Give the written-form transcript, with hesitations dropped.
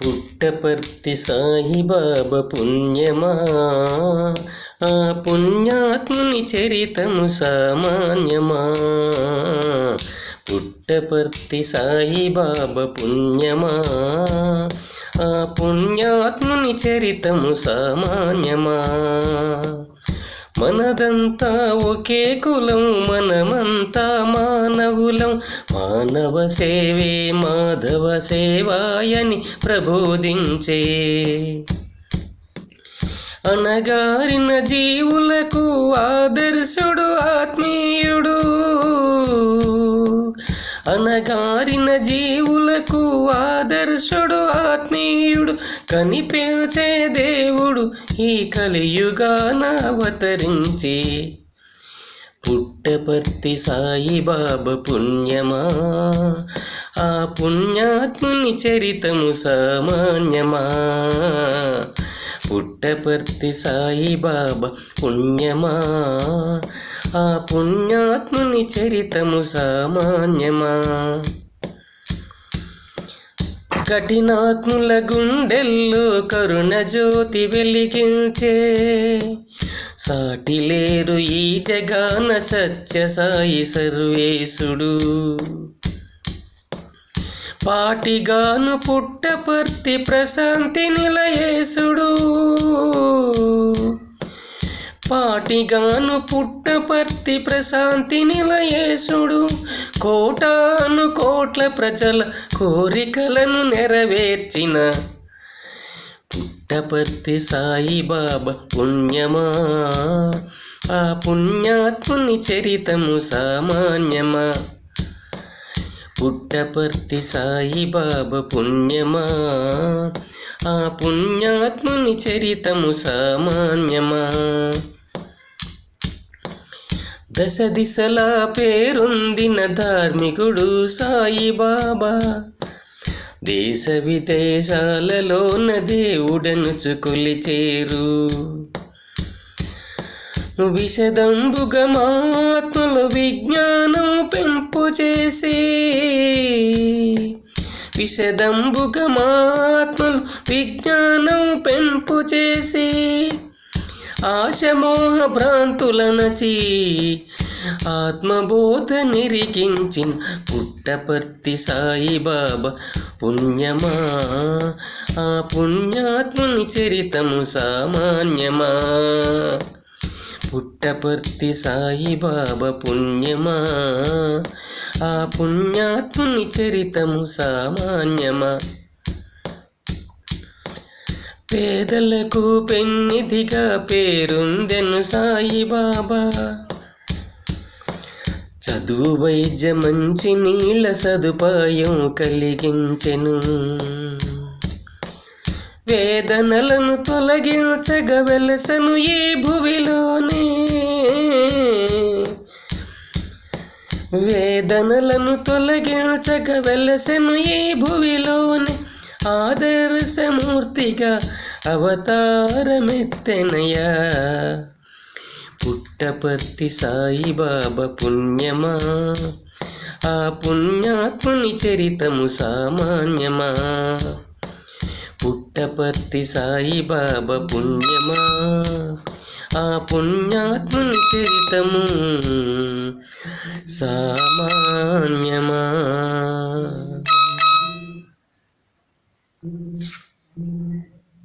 పుట్టపర్తి సాయిబాబా పుణ్యమా, ఆ పుణ్యాత్ముని చరితము సామాన్యమా. పుట్టపర్తి సాయిబాబా పుణ్యమా, ఆ పుణ్యాత్ముని చరితము సామాన్యమా. మనదంతా ఒకే కులం, మనమంతా మానవులం, మానవ సేవే మాధవ సేవాయని ప్రబోధించే. అనగారిన జీవులకు ఆదర్శుడు ఆత్మీయుడు, అనగారిన జీవులకు ఆదర్శుడు ఆత్మీయుడు, కనిపించే దేవుడు ఈ కలియుగాన అవతరించి. పుట్టపర్తి సాయిబాబా పుణ్యమా, ఆ పుణ్యాత్ముని చరితము సామాన్యమా. పుట్టపర్తి సాయిబాబా పుణ్యమా, ఆ పుణ్యాత్ముని చరితము సామాన్యమా. కఠినాత్ముల గుండెల్లో కరుణ జ్యోతి వెలిగించే, సాటి లేరు ఈ జగాన సత్య సాయి సర్వేశుడు. పాటిగాను పుట్టపర్తి ప్రశాంతి నిలయేశుడు, పాటిగాను పుట్టపర్తి ప్రశాంతి నిలయేశుడు. కోటాను కోట్ల ప్రజల కోరికలను నెరవేర్చిన పుట్టపర్తి సాయిబాబా పుణ్యమా, ఆ పుణ్యాత్ముని చరితము సామాన్యమా. పుట్టపర్తి సాయిబాబా పుణ్యమా, ఆ పుణ్యాత్ముని చరితము సామాన్యమా. దశ దిశలా పేరొందిన ధార్మికుడు సాయిబాబా, దేశ విదేశాలలోన దేవుడనుచు కొలిచేరు. విశదంబుగా మాత్మలు విజ్ఞానం పెంపు చేసి, విశదంబుగా మాత్మలు విజ్ఞానం పెంపు చేసి, ఆశమోహ భ్రాంతులనచి ఆత్మబోధ నిరికించిన పుట్టపర్తి సాయిబాబా పుణ్యమా, ఆ పుణ్యాత్ముని చరితము సామాన్యమా. పుట్టపర్తి సాయిబాబా పుణ్యమా, ఆ పుణ్యాత్ముని చరితము సామాన్యమా. పేదలకు పెన్నిధిగా పేరుందెను సాయిబాబా, చదువు వైద్య మంచి నీళ్ళ సదుపాయం కలిగించెను. వేదనలను తొలగించగ వెలసను ఈ భువిలోనే, వేదనలను తొలగించగ వెలసను ఈ భువిలోనే. ఆదర్శమూర్తిగా అవతారమెత్తెనయా పుట్టపర్తి సాయిబాబా పుణ్యమా, ఆ పుణ్యాత్ముని చరితము సామాన్యమా. పుట్టపర్తి సాయిబాబా పుణ్యమా, ఆ పుణ్యాత్ముని చరితము సామాన్యమా.